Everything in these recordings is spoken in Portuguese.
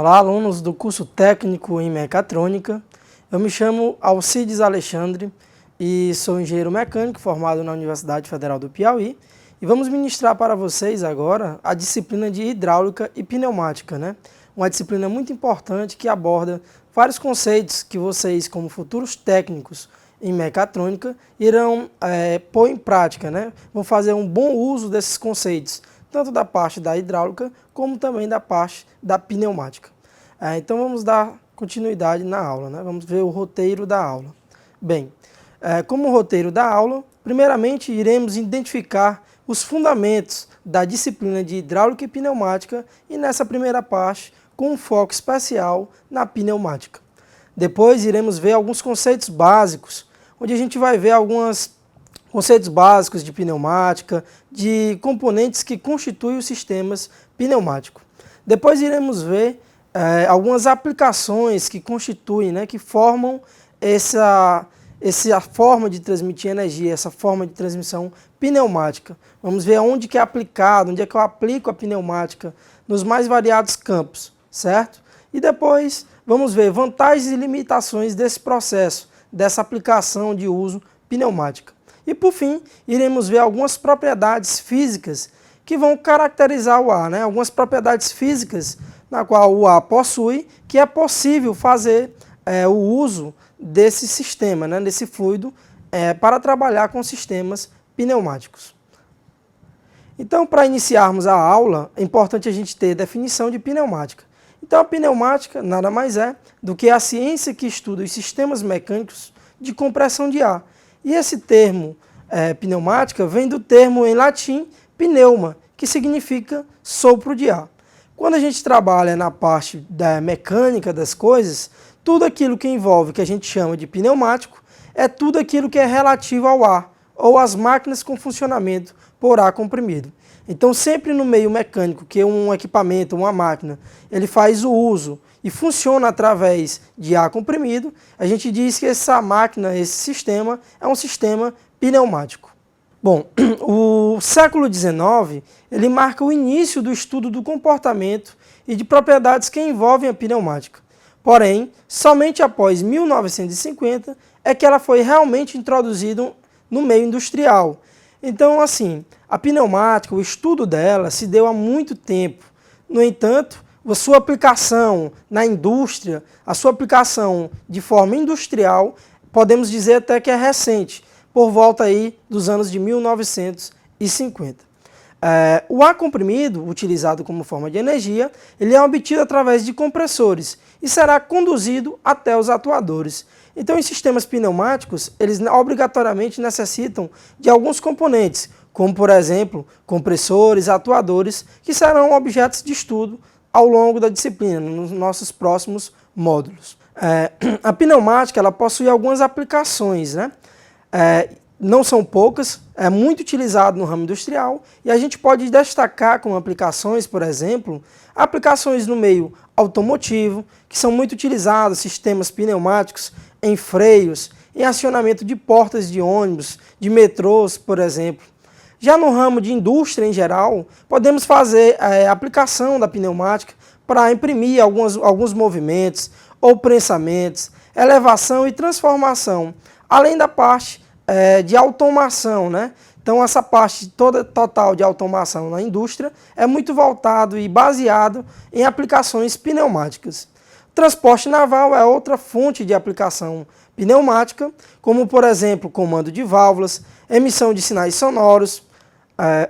Olá, alunos do curso técnico em mecatrônica. Eu me chamo Alcides Alexandre e sou engenheiro mecânico formado na Universidade Federal do Piauí. E vamos ministrar para vocês agora a disciplina de hidráulica e pneumática, né? Uma disciplina muito importante que aborda vários conceitos que vocês, como futuros técnicos em mecatrônica, irão pôr em prática, né? Vão fazer um bom uso desses conceitos, tanto da parte da hidráulica, como também da parte da pneumática. Então vamos dar continuidade na aula, né? Vamos ver o roteiro da aula. Bem, como roteiro da aula, primeiramente iremos identificar os fundamentos da disciplina de hidráulica e pneumática e nessa primeira parte com um foco especial na pneumática. Depois iremos ver alguns conceitos básicos, onde a gente vai ver alguns conceitos básicos de pneumática, de componentes que constituem os sistemas pneumáticos. Depois iremos ver algumas aplicações que constituem, né, que formam essa forma de transmitir energia, essa forma de transmissão pneumática. Vamos ver onde que é aplicado, onde é que eu aplico a pneumática nos mais variados campos, certo? E depois vamos ver vantagens e limitações desse processo, dessa aplicação de uso pneumática. E por fim, iremos ver algumas propriedades físicas que vão caracterizar o ar, né? Algumas propriedades físicas na qual o ar possui, que é possível fazer o uso desse sistema, né? Desse fluido, para trabalhar com sistemas pneumáticos. Então, para iniciarmos a aula, é importante a gente ter definição de pneumática. Então, a pneumática nada mais é do que a ciência que estuda os sistemas mecânicos de compressão de ar. E esse termo pneumática vem do termo em latim pneuma, que significa sopro de ar. Quando a gente trabalha na parte da mecânica das coisas, tudo aquilo que envolve, que a gente chama de pneumático, é tudo aquilo que é relativo ao ar, ou às máquinas com funcionamento por ar comprimido. Então, sempre no meio mecânico, que um equipamento, uma máquina, ele faz o uso e funciona através de ar comprimido, a gente diz que essa máquina, esse sistema, é um sistema pneumático. Bom, o século XIX, ele marca o início do estudo do comportamento e de propriedades que envolvem a pneumática. Porém, somente após 1950 é que ela foi realmente introduzida no meio industrial. Então, assim, a pneumática, o estudo dela se deu há muito tempo. No entanto, a sua aplicação na indústria, a sua aplicação de forma industrial, podemos dizer até que é recente, por volta aí dos anos de 1950. O ar comprimido, utilizado como forma de energia, ele é obtido através de compressores e será conduzido até os atuadores. Então, em sistemas pneumáticos, eles obrigatoriamente necessitam de alguns componentes, como, por exemplo, compressores, atuadores, que serão objetos de estudo ao longo da disciplina, nos nossos próximos módulos. A pneumática ela possui algumas aplicações, né? Não são poucas, é muito utilizado no ramo industrial e a gente pode destacar como aplicações, por exemplo, aplicações no meio automotivo, que são muito utilizados, sistemas pneumáticos em freios, em acionamento de portas de ônibus, de metrôs, por exemplo. Já no ramo de indústria em geral, podemos fazer a aplicação da pneumática para imprimir alguns movimentos ou prensamentos, elevação e transformação, além da parte de automação, né? Então essa parte total de automação na indústria é muito voltado e baseado em aplicações pneumáticas. Transporte naval é outra fonte de aplicação pneumática, como por exemplo comando de válvulas, emissão de sinais sonoros.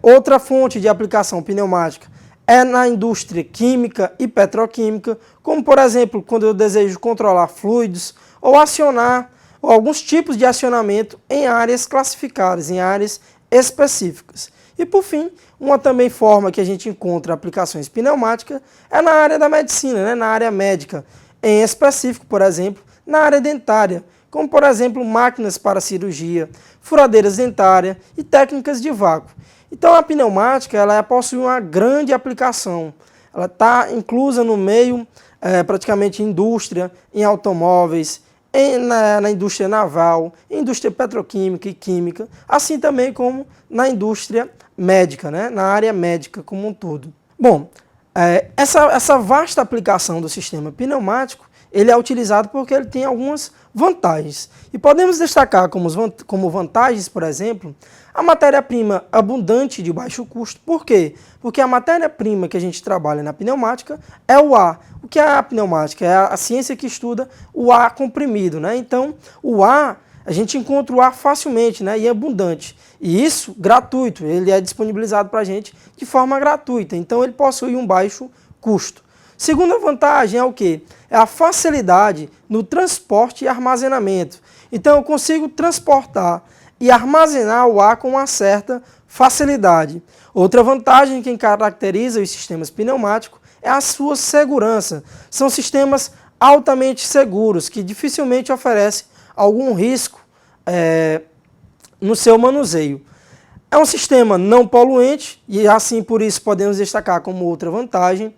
Outra fonte de aplicação pneumática é na indústria química e petroquímica, como por exemplo quando eu desejo controlar fluidos ou acionar ou alguns tipos de acionamento em áreas classificadas, em áreas específicas. E por fim, uma também forma que a gente encontra aplicações pneumáticas é na área da medicina, né? Na área médica, em específico, por exemplo, na área dentária, como por exemplo máquinas para cirurgia, furadeiras dentárias e técnicas de vácuo. Então a pneumática ela possui uma grande aplicação, ela está inclusa no meio praticamente indústria, em automóveis, na indústria naval, indústria petroquímica e química, assim também como na indústria médica, né? Na área médica como um todo. Bom, Essa vasta aplicação do sistema pneumático, ele é utilizado porque ele tem algumas vantagens. E podemos destacar como vantagens, por exemplo, a matéria-prima abundante de baixo custo. Por quê? Porque a matéria-prima que a gente trabalha na pneumática é o ar. O que é a pneumática? É a ciência que estuda o ar comprimido, né? Então, o ar, a gente encontra o ar facilmente, né? E abundante. E isso gratuito, ele é disponibilizado para a gente de forma gratuita. Então, ele possui um baixo custo. Segunda vantagem é o quê? É a facilidade no transporte e armazenamento. Então, eu consigo transportar e armazenar o ar com uma certa facilidade. Outra vantagem que caracteriza os sistemas pneumáticos é a sua segurança. São sistemas altamente seguros, que dificilmente oferecem algum risco no seu manuseio. É um sistema não poluente e assim por isso podemos destacar como outra vantagem.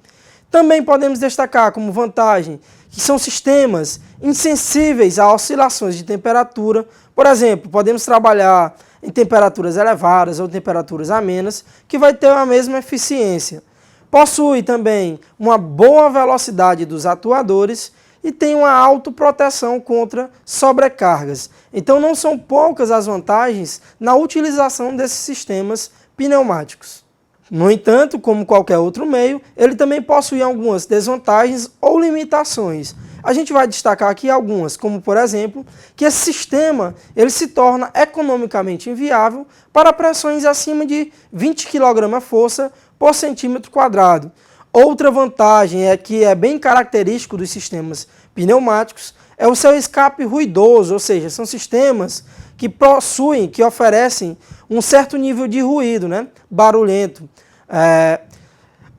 Também podemos destacar como vantagem que são sistemas insensíveis a oscilações de temperatura. Por exemplo, podemos trabalhar em temperaturas elevadas ou temperaturas amenas, que vai ter a mesma eficiência. Possui também uma boa velocidade dos atuadores e tem uma autoproteção contra sobrecargas. Então não são poucas as vantagens na utilização desses sistemas pneumáticos. No entanto, como qualquer outro meio, ele também possui algumas desvantagens ou limitações. A gente vai destacar aqui algumas, como por exemplo, que esse sistema ele se torna economicamente inviável para pressões acima de 20 kgf por centímetro quadrado. Outra vantagem é que é bem característico dos sistemas pneumáticos, é o seu escape ruidoso, ou seja, são sistemas que oferecem um certo nível de ruído, né? Barulhento.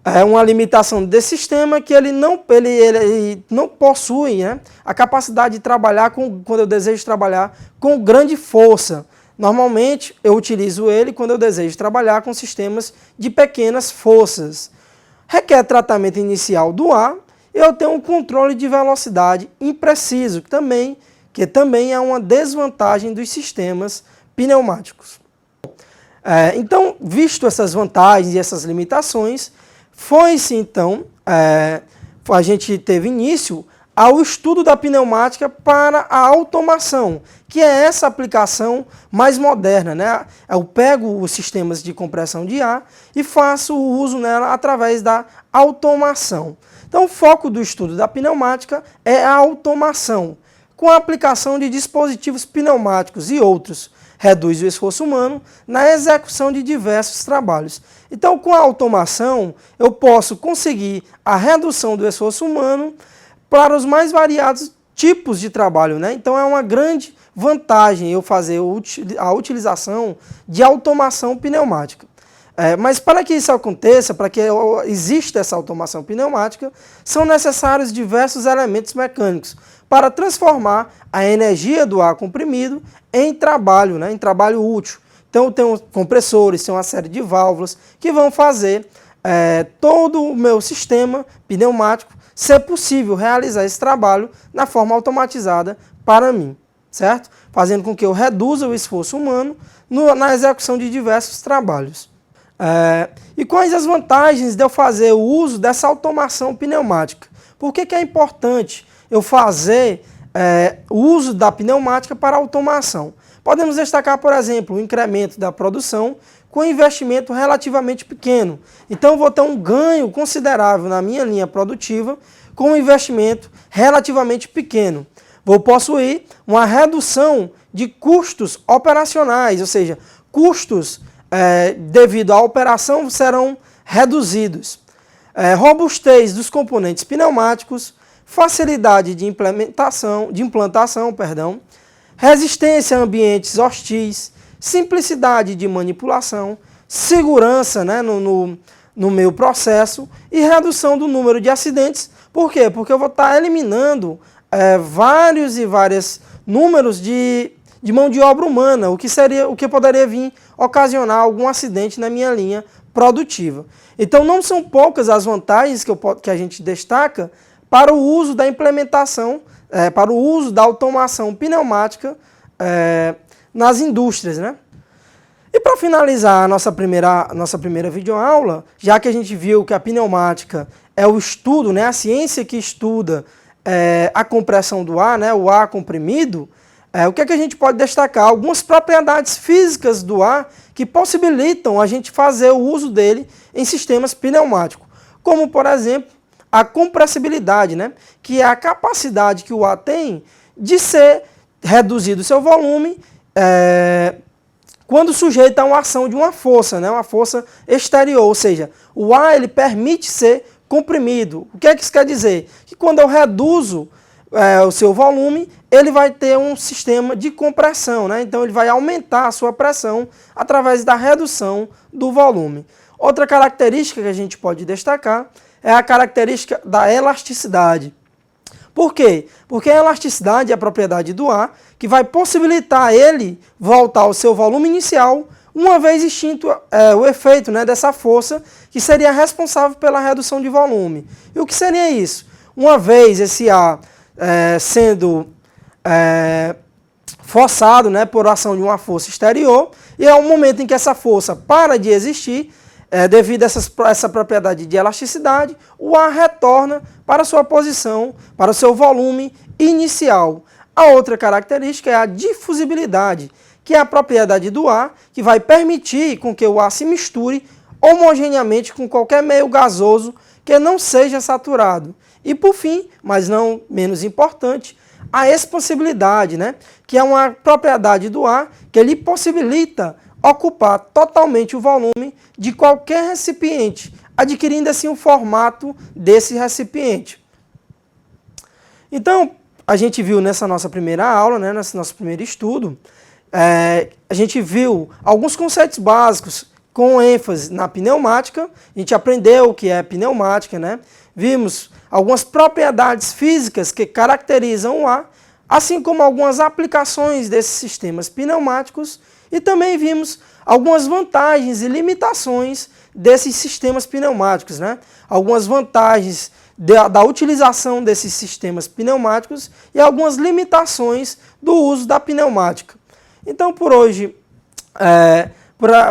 É uma limitação desse sistema que ele não possui, né, a capacidade de trabalhar quando eu desejo trabalhar com grande força. Normalmente eu utilizo ele quando eu desejo trabalhar com sistemas de pequenas forças. Requer tratamento inicial do ar e eu tenho um controle de velocidade impreciso, que também é uma desvantagem dos sistemas pneumáticos. Então, visto essas vantagens e essas limitações, foi-se então, a gente teve início ao estudo da pneumática para a automação, que é essa aplicação mais moderna, né? Eu pego os sistemas de compressão de ar e faço o uso nela através da automação. Então, o foco do estudo da pneumática é a automação, com a aplicação de dispositivos pneumáticos e outros. Reduz o esforço humano na execução de diversos trabalhos. Então, com a automação, eu posso conseguir a redução do esforço humano para os mais variados tipos de trabalho, né? Então, é uma grande vantagem eu fazer a utilização de automação pneumática. Mas para que isso aconteça, para que exista essa automação pneumática, são necessários diversos elementos mecânicos para transformar a energia do ar comprimido em trabalho, né, em trabalho útil. Então eu tenho compressores, tenho uma série de válvulas que vão fazer todo o meu sistema pneumático ser possível realizar esse trabalho na forma automatizada para mim, certo? Fazendo com que eu reduza o esforço humano na execução de diversos trabalhos. E quais as vantagens de eu fazer o uso dessa automação pneumática? Por que é importante eu fazer o uso da pneumática para automação? Podemos destacar, por exemplo, o incremento da produção com investimento relativamente pequeno. Então, eu vou ter um ganho considerável na minha linha produtiva com um investimento relativamente pequeno. Vou possuir uma redução de custos operacionais, ou seja, custos devido à operação serão reduzidos. Robustez dos componentes pneumáticos, facilidade de implantação, resistência a ambientes hostis, simplicidade de manipulação, segurança, né, no meu processo e redução do número de acidentes. Por quê? Porque eu vou estar eliminando vários números de mão de obra humana, o que poderia vir ocasionar algum acidente na minha linha produtiva. Então não são poucas as vantagens que a gente destaca para o uso da implementação, para o uso da automação pneumática nas indústrias, né? E para finalizar a nossa primeira videoaula, já que a gente viu que a pneumática é o estudo, né, a ciência que estuda a compressão do ar, né, o ar comprimido, o que é que a gente pode destacar? Algumas propriedades físicas do ar que possibilitam a gente fazer o uso dele em sistemas pneumáticos, como, por exemplo, a compressibilidade, né, que é a capacidade que o ar tem de ser reduzido o seu volume quando sujeito a uma ação de uma força, né, uma força exterior, ou seja, o ar ele permite ser comprimido. O que é que isso quer dizer? Que quando eu reduzo o seu volume, ele vai ter um sistema de compressão, né? Então ele vai aumentar a sua pressão através da redução do volume. Outra característica que a gente pode destacar é a característica da elasticidade. Por quê? Porque a elasticidade é a propriedade do ar que vai possibilitar ele voltar ao seu volume inicial uma vez extinto o efeito, né, dessa força que seria responsável pela redução de volume. E o que seria isso? Uma vez esse ar sendo forçado, né, por ação de uma força exterior, e é o momento em que essa força para de existir, devido a essa propriedade de elasticidade, o ar retorna para a sua posição, para o seu volume inicial. A outra característica é a difusibilidade, que é a propriedade do ar que vai permitir com que o ar se misture homogeneamente com qualquer meio gasoso que não seja saturado. E por fim, mas não menos importante, a expansibilidade, né, que é uma propriedade do ar que ele possibilita ocupar totalmente o volume de qualquer recipiente, adquirindo assim o formato desse recipiente. Então, a gente viu nessa nossa primeira aula, né, nesse nosso primeiro estudo, a gente viu alguns conceitos básicos com ênfase na pneumática. A gente aprendeu o que é pneumática, né? Vimos algumas propriedades físicas que caracterizam o ar, assim como algumas aplicações desses sistemas pneumáticos, e também vimos algumas vantagens e limitações desses sistemas pneumáticos, né? Algumas vantagens da utilização desses sistemas pneumáticos e algumas limitações do uso da pneumática. Então, por hoje,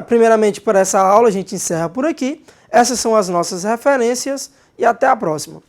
primeiramente por essa aula, a gente encerra por aqui. Essas são as nossas referências e até a próxima.